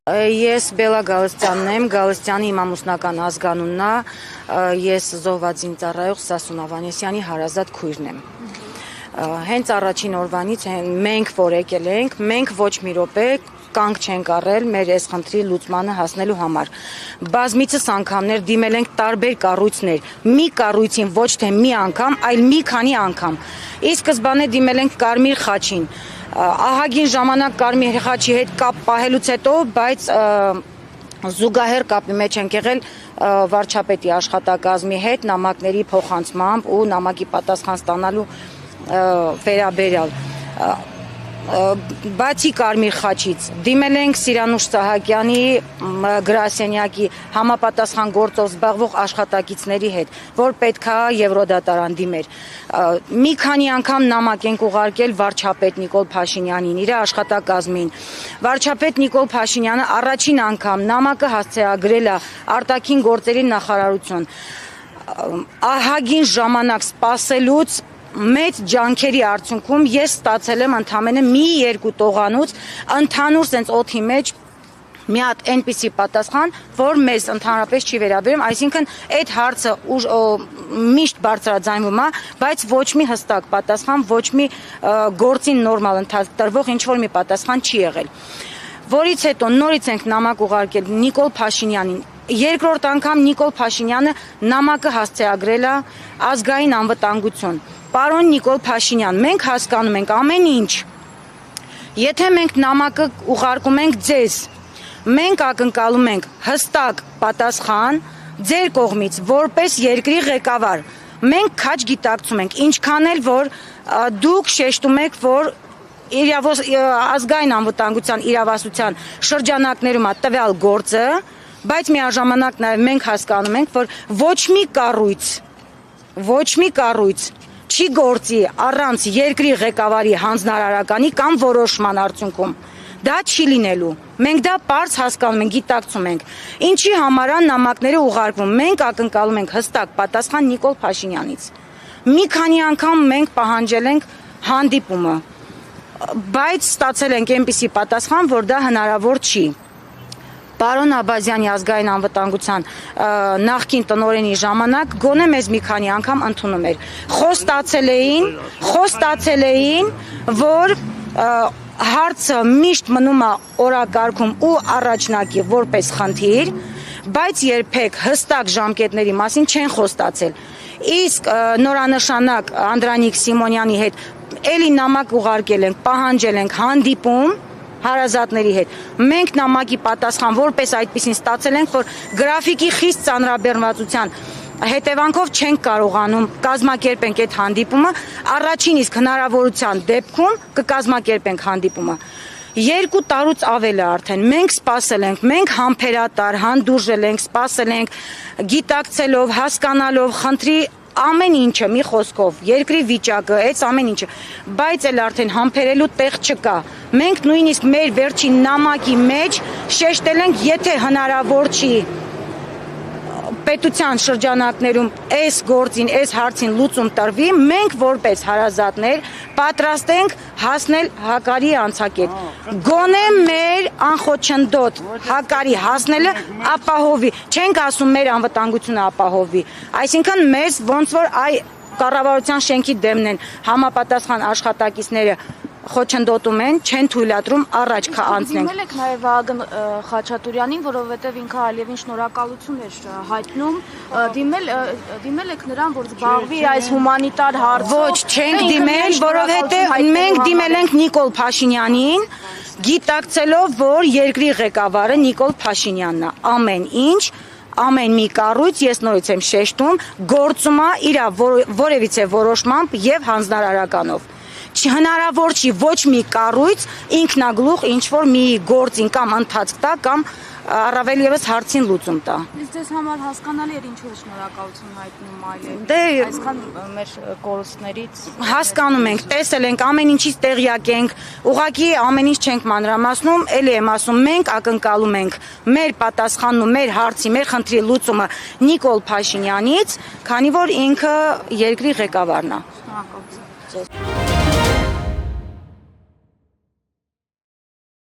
Ես Բելա Գալստյանն եմ, Գալստյանի իմ ամուսնական ազգանունն է, ես զոհված զինծառայող Սասուն Ավանեսյանի հարազատ քույրն եմ։ Հենց առաջին օրվանից մենք որ եկել ենք, մենք ոչ մի րոպե կանգ չենք առել մեր այս խնդրի լուծմանը հասնելու համար։ Բազմիցս անգամներ դիմել ենք տարբեր կառույցներ, մի կառույցին ոչ թե մի անգամ, այլ մի քանի անգամ։ Ի սկզբանե դիմել ենք Կարմիր խաչին, ահագին ժամանակ Կարմիր խաչի հետ կապ պահելուց հետո, բայց զուգահեռ կապի մեջ ենք եղել վարչապետի աշխատակազմի հետ նամակների փոխանցմամբ ու նամակի պատասխան ստանալու վերաբերյալ։ Բացի Կարմիր խաչից դիմել ենք Սիրանուշ Սահակյանի գրասենյակի համապատասխան գործով զբաղվող աշխատակիցների հետ, որ պետք է Եվրոդատարան դիմեր։ Մի քանի անգամ նամակ ենք ուղարկել վարչապետ Նիկոլ Փաշինյանին, իր աշխատակազմին։ Վարչապետ Նիկոլ Փաշինյանը առաջին անգամ նամակը հասցեագրել է արտաքին գործերի նախարարություն։ Ահագին ժամանակ սպասելուց մեծ ջանքերի արդյունքում ես ստացել եմ ընդամենը մի երկու տողանոց ընդհանուր սենց օդի մեջ մի հատ այնպիսի պատասխան, որ մեզ ընդհանրապես չի վերաբերում, այսինքն այդ հարցը միշտ բարձրաձայնվում է, բայց ոչ մի հստակ պատասխան, ոչ մի գործին նորմալ ընթացտրվող ինչ-որ մի պատասխան չի եղել։ Որից հետո նորից ենք նամակ ուղարկել Նիկոլ Փաշինյանին։ Երկրորդ անգամ Նիկոլ Փաշինյանը նամակը հասցեագրել է ազգային անվտանգություն։ Պարոն Նիկոլ Փաշինյան, մենք հասկանում ենք ամեն ինչ։ Եթե մենք նամակը ուղարկում ենք ձեզ, մենք ակնկալում ենք հստակ պատասխան ձեր կողմից, որպես երկրի ղեկավար։ Մենք քաջ գիտակցում ենք, ինչքան էլ որ դուք շեշտում եք, որ ազգային անվտանգության իրավասության շրջանակներում է տվյալ գործը, բայց միաժամանակ նաև մենք հասկանում ենք, որ ոչ մի կառույց չի գործի առանց երկրի ղեկավարի հանձնարարականի կամ որոշման արդյունքում։ Դա չի լինելու։ Մենք դա պարզ հասկանում ենք, գիտակցում ենք։ Ինչի համար է նամակները ուղարկվում։ Մենք ակնկալում ենք հստակ պատասխան Նիկոլ Փաշինյանից։ Մի քանի անգամ մենք պահանջել ենք հանդիպումը, բայց ստացել ենք այնպիսի պատասխան, որ դա հնարավոր չի։ Պարոն Աբազյանի ազգային անվտանգության նախկին տնօրենի ժամանակ գոնե մեզ մի քանի անգամ ընդունում էր։ Խոստացել էին, որ հարցը միշտ մնում է օրակարգում ու առաջնակի որպես խնդիր, բայց երբեք հստակ ժամկետների մասին չեն խոստացել։ Իսկ նորանշանակ Անդրանիկ Սիմոնյանի հետ էլի նամակ ուղարկել ենք, պահանջել ենք հանդիպում հարազատների հետ։ Մենք նամակի պատասխան որպես այդպեսին ստացել ենք, որ գրաֆիկի խիստ ծանրաբեռնվածության հետևանքով չենք կարողանում կազմակերպենք այդ հանդիպումը, առաջին իսկ հնարավորության դեպքում կկազմակերպենք հանդիպումը։ 2 տարուց ավել է արդեն, մենք սպասել ենք, մենք համբերատար, հանդուրժել ենք, սպասել ենք, գիտակցելով, հասկանալով, խնդրի ամեն ինչը, մի խոսքով, երկրի վիճակը, այս ամեն ինչը, բայց էլ արդեն համբերելու տեղ չկա։ Մենք նույնիսկ մեր վերջին նամակի մեջ շեշտել ենք, եթե հնարավոր չի պետության շրջանակներում այս գործին, այս հարցին լուծում տրվի, մենք որպես հարազատներ պատրաստ ենք հասնել հակարի անցակետ։ Գոնե մեր անխոչնդոտ հակարի հասնելը ապահովի, չենք ասում մեր անվտանգությունը ապահովի, այսինքն մեզ ոնց որ կառավարության շենքի դեմն են համապատասխան աշխատակիցները խոչընդոտում են, չեն թույլատրում առաջ անցնենք։ Դիմել եք նաև Վահագն Խաչատուրյանին, որովհետև ինքը Ալիևին շնորհակալություն էր հայտնում, դիմել եք նրան, որ զբաղվի այս հումանիտար հարցով։ Ոչ, չենք դիմել, որովհետև մենք դիմել ենք Նիկոլ Փաշինյանին, գիտակցելով, որ երկրի ղեկավարը Նիկոլ Փաշինյանն է, ամեն ինչ, ամեն մի կառույց, ես նորից եմ շեշտում, գործում է իր որևիցե որոշմամբ եւ հանձնարարականով։ Հնարավոր չի ոչ մի կառույց ինքնագլուխ ինչ-որ մի գործին կամ ընթացք տա կամ առավել ևս հարցին լուծում տա։ Իսկ ձեզ համար հասկանալի էր ինչու շնորհակալություն հայտնում Ալիևին։ Դե այսքան մեր կորուստներից հասկանում ենք, տեսել ենք, ամեն ինչից տեղյակ ենք, ուղղակի ամեն ինչ չենք մանրամասնում, էլի եմ ասում, մենք ակնկալում ենք մեր պատասխանն ու մեր հարցի, մեր խնդրի լուծումը Նիկոլ Փաշինյանից, քանի որ ինքը երկրի ղեկավարն է։ Շնորհակալություն։